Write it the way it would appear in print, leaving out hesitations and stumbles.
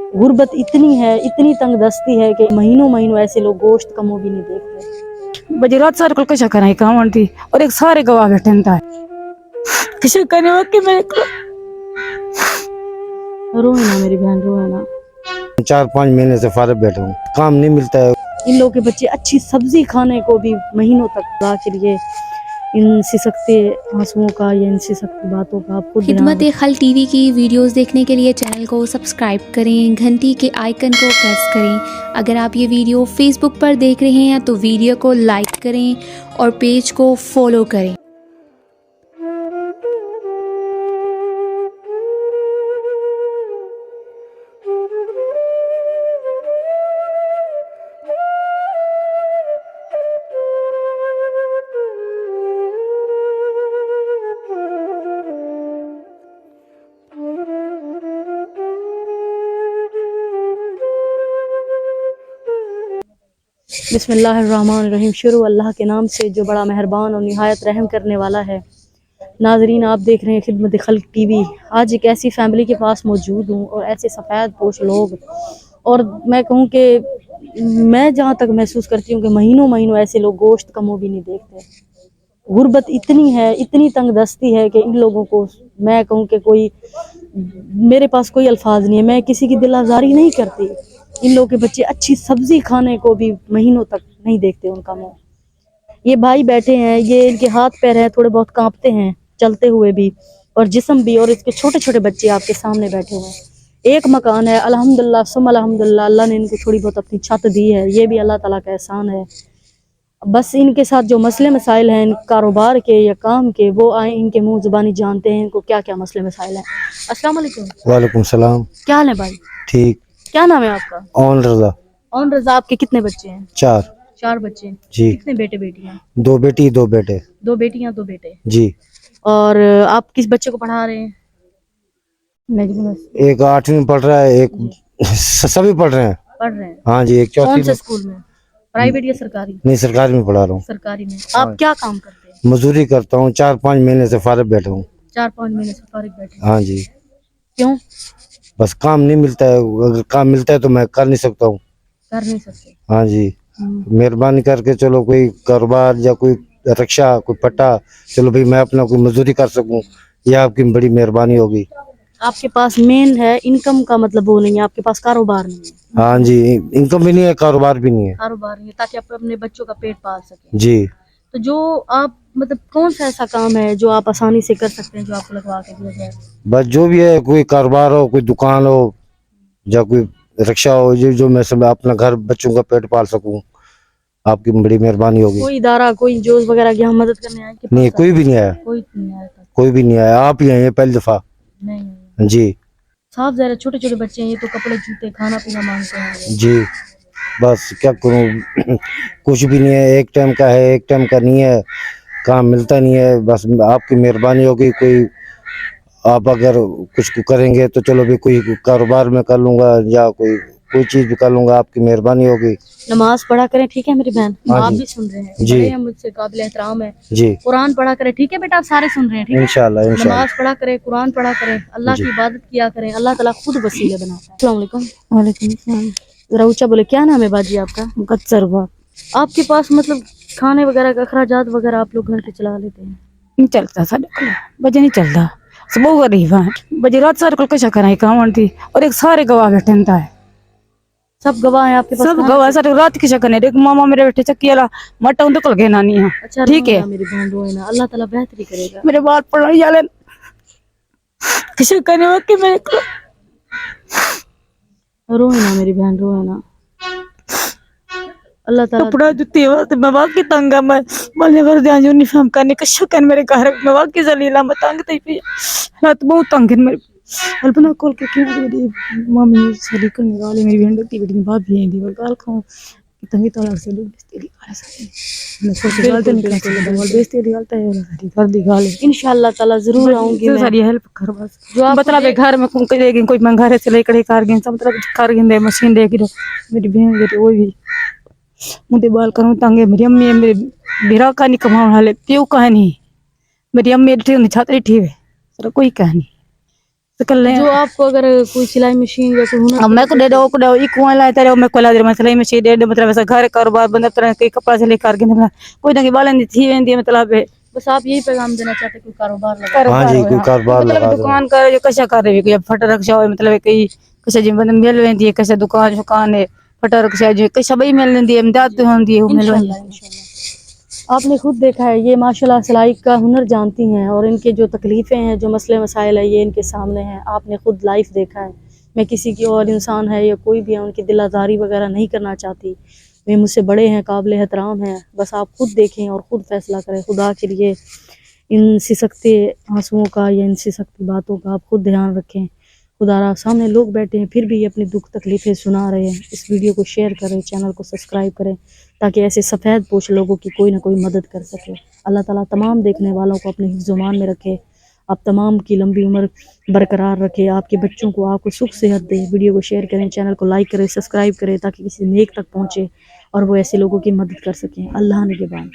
गुर्बत इतनी है, इतनी तंग दस्ती है कि महीनों महीनों ऐसे लोग गोश्त का मुंह भी नहीं देखते। बजे रात सारे को कैसा कराई काम थी और एक सारे गवाह बैठे था किसी करने वाके मेरे को रोए ना मेरी बहन, रोए ना। 4-5 महीने से फारग बैठा हूँ, काम नहीं मिलता है। इन लोगों के बच्चे अच्छी सब्जी खाने को भी महीनों तक आखिर ये इन सिसकते आंसुओं का या इन सिसकती बातों का आपको खिदमत-ए-खल्क टीवी की वीडियोस देखने के लिए चैनल को सब्सक्राइब करें, घंटी के आइकन को प्रेस करें। अगर आप ये वीडियो फेसबुक पर देख रहे हैं तो वीडियो को लाइक करें और पेज को फॉलो करें। बिस्मिल्लाहिर्रहमानिर्रहीम। शुरू अल्लाह के नाम से जो बड़ा मेहरबान और निहायत रहम करने वाला है। नाजरीन, आप देख रहे हैं खिदमत खल्क टीवी। आज एक ऐसी फैमिली के पास मौजूद हूँ और ऐसे सफ़ेद पोश लोग, और मैं कहूँ कि मैं जहाँ तक महसूस करती हूँ कि महीनों महीनों ऐसे लोग गोश्त का मुँह भी नहीं देखते। गुर्बत इतनी है, इतनी तंग दस्ती है कि इन लोगों को मैं कहूँ कि कोई मेरे पास कोई अल्फाज नहीं है। मैं किसी की दिल आज़ारी नहीं करती। इन लोगों के बच्चे अच्छी सब्जी खाने को भी महीनों तक नहीं देखते उनका मुंह। ये भाई बैठे हैं, ये इनके हाथ पैर हैं, थोड़े बहुत कांपते हैं चलते हुए भी और जिस्म भी, और इसके छोटे छोटे बच्चे आपके सामने बैठे हुए हैं। एक मकान है, अल्हम्दुलिल्लाह सुम्मा अल्हम्दुलिल्लाह, अल्लाह ने इनको थोड़ी बहुत अपनी छत दी है, ये भी अल्लाह ताला का एहसान है। बस इनके साथ जो मसले मसाइल हैं कारोबार के या काम के, वो आए इनके मुंह जुबानी जानते हैं इनको क्या क्या मसले मसाइल हैं। अस्सलाम वालेकुम। वालेकुम सलाम। क्या हाल है भाई? ठीक। क्या नाम है आपका? ओन रजा। ओन रजा। आपके कितने बच्चे हैं? 4। 4 बच्चे जी। कितने बेटे बेटियां? 2 बेटी 2 बेटे। 2 बेटियां 2 बेटे जी। और आप किस बच्चे को पढ़ा रहे हैं? एक 8वीं में पढ़ रहा है, एक सभी पढ़ रहे हैं। पढ़ रहे हैं? हाँ जी। एक 4वीं कौन से में। स्कूल में? प्राइवेट या सरकारी? नहीं, सरकारी में पढ़ा रहा हूँ। सरकारी में। आप क्या काम करते हैं? मजदूरी करता हूँ, 4-5 महीने से फारग बैठा हूँ। 4-5 महीने से फारिग बैठे? हाँ जी। क्यों? बस काम नहीं मिलता है, अगर काम मिलता है तो मैं कर नहीं सकता हूँ। कर नहीं सकते? हाँ जी। मेहरबानी करके चलो कोई कारोबार या कोई रक्षा, कोई पट्टा, चलो भाई मैं अपना कोई मजदूरी कर सकूं, ये आपकी बड़ी मेहरबानी होगी। आपके पास मेन है इनकम का मतलब वो नहीं है, आपके पास कारोबार नहीं है? हाँ जी, इनकम भी नहीं है, कारोबार भी नहीं है। कारोबार नहीं है ताकि आप अपने बच्चों का पेट पाल सकें। जी। तो जो आप मतलब कौन सा ऐसा काम है जो आप आसानी से कर सकते हैं, जो आपको लगवा के दिया जाए? बस जो भी है, कोई कारोबार हो, कोई दुकान हो या कोई रक्षा हो, जो मैं सब अपना घर बच्चों का पेट पाल सकूं, आपकी बड़ी मेहरबानी होगी। कोई इदारा, कोई जोश वगैरह की हम मदद करने आए? नहीं, कोई भी नहीं आया। कोई नहीं आया था? कोई भी नहीं आया, आप ही आए हैं पहली दफा। नहीं जी। साफ ज़रा छोटे छोटे बच्चे हैं, ये तो कपड़े जूते खाना पीना मांगते हैं। जी। बस क्या करूं, कुछ भी नहीं है, एक टाइम का है, एक टाइम का नहीं है, काम मिलता नहीं है। बस आपकी मेहरबानी होगी, कोई आप अगर कुछ करेंगे तो चलो भी कोई कारोबार में कर लूंगा या कोई चीज भी कर लूंगा, आपकी मेहरबानी होगी। नमाज पढ़ा करें, ठीक है मेरी बहन? हाँ आप जी। भी सुन रहे हैं, जी। बड़े हैं मुझसे, काबिल एहतराम है। जी। कुरान पढ़ा करें, ठीक है बेटा? आप सारे सुन रहे हैं, ठीक है? इंशाल्लाह इंशाल्लाह। नमाज पढ़ा करें, कुरान पढ़ा करें, अल्लाह की इबादत किया करें, अल्लाह ताला खुद वसीले बनाता है। अस्सलाम वालेकुम। वालेकुम सलाम। जरा ऊंचा बोले। क्या नाम है बाजी आपका? मुकद्दर बाप आपके पास मतलब खाने वगैरह का अखराजात वगैरह आप लोग घर के चला लेते हैं? नहीं चलता साढ़े को बजे नहीं चलता सब गरीब है बजे रात सारे को कैसा कराई काम थी और एक सारे गवाह बैठे था सब गवाह हैं आपके पास? सब गवाह सारे रात की शक्ल है। एक मामा मेरे बैठे चक्की वाला मटा उन निकल गए नानी है। अच्छा ठीक है मेरी बहन, रोए ना, अल्लाह ताला बेहतरी करेगा। मेरे बाल पढ़ाई वाले किसी करने वाके मेरे को रोए ना मेरी बहन, रोए ना। अल्लाह ताला कपड़ा जुत्ती वास्ते मैं वाकई तंग है। मैं बोलने कर दिया यूनिफॉर्म करने का शक्न मेरे घर में वाकई जलीला मैं तंग थी पी रात बहुत तंग है मेरे अल्पना कॉल के क्यों मेरी मम्मी सली करने वाली मेरी बहन की बेटी भाभी है दी गाल खाऊं तंगी तोड़ से लोग बेइज्जती गाल सारी मैं सोच गाल तो निकल के बोल बेइज्जती गालता है सारी कर दी गाल। इंशाल्लाह ताला जरूर आऊंगी मैं, सारी हेल्प कर बस जो आप मतलब घर में कोई मंगारे से लेकर कार गए सब मतलब कार गए मशीन देख रही मेरी बहन बेटी वो भी मुझे बाल करूँ तंगे मेरी अम्मी मेरे बिरा का नहीं कमाने वाले प्यो का नहीं मेरी अम्मी ठीक छात्री ठीक है सर कोई कह नहीं تو کر لیں. جو آپ کو اگر کوئی سلائی مشین یا کوئی ہنر اب میں کو دے دو کو دے ایک کوئی لا تیرے میں کو لا دے مطلب میں دے دے مطلب ایسا گھر کاروبار بندہ طرح کے کپڑا سے لے کر کے کوئی نہ بالن تھی ویندی مطلب بس آپ یہی پیغام دینا چاہتے ہیں کوئی کاروبار لگا ہاں جی کوئی کاروبار مطلب لگا دو. دکان کر جو کشا کر رہی کوئی پھٹ رکشا ہوئے مطلب کئی کسے جی بندہ مل ویندی ہے کسے دکان ہے پھٹ رکشا جو کسے بھائی مل ویندی ہے امداد ہوندی ہے مل ویندی. انشاءاللہ. آپ نے خود دیکھا ہے یہ ماشاءاللہ سلائی کا ہنر جانتی ہیں اور ان کے جو تکلیفیں ہیں جو مسئلے مسائل ہیں یہ ان کے سامنے ہیں. آپ نے خود لائف دیکھا ہے. میں کسی کی اور انسان ہے یا کوئی بھی ہے ان کی دل آزاری وغیرہ نہیں کرنا چاہتی. وہ مجھ سے بڑے ہیں قابل احترام ہیں. بس آپ خود دیکھیں اور خود فیصلہ کریں. خدا کے لیے ان سسکتے آنسوؤں کا یا ان سسکتی باتوں کا آپ خود دھیان رکھیں. خدا را سامنے لوگ بیٹھے ہیں پھر بھی یہ اپنی دکھ تکلیفیں سنا رہے ہیں. اس ویڈیو کو شیئر کریں چینل کو سبسکرائب کریں تاکہ ایسے سفید پوش لوگوں کی کوئی نہ کوئی مدد کر سکے. اللہ تعالیٰ تمام دیکھنے والوں کو اپنے حفظ و امان میں رکھے. آپ تمام کی لمبی عمر برقرار رکھے. آپ کے بچوں کو آپ کو سکھ صحت دے. ویڈیو کو شیئر کریں چینل کو لائک کریں سبسکرائب کریں تاکہ کسی نیک تک پہنچے اور وہ ایسے لوگوں کی مدد کر سکیں. اللہ نگہبان.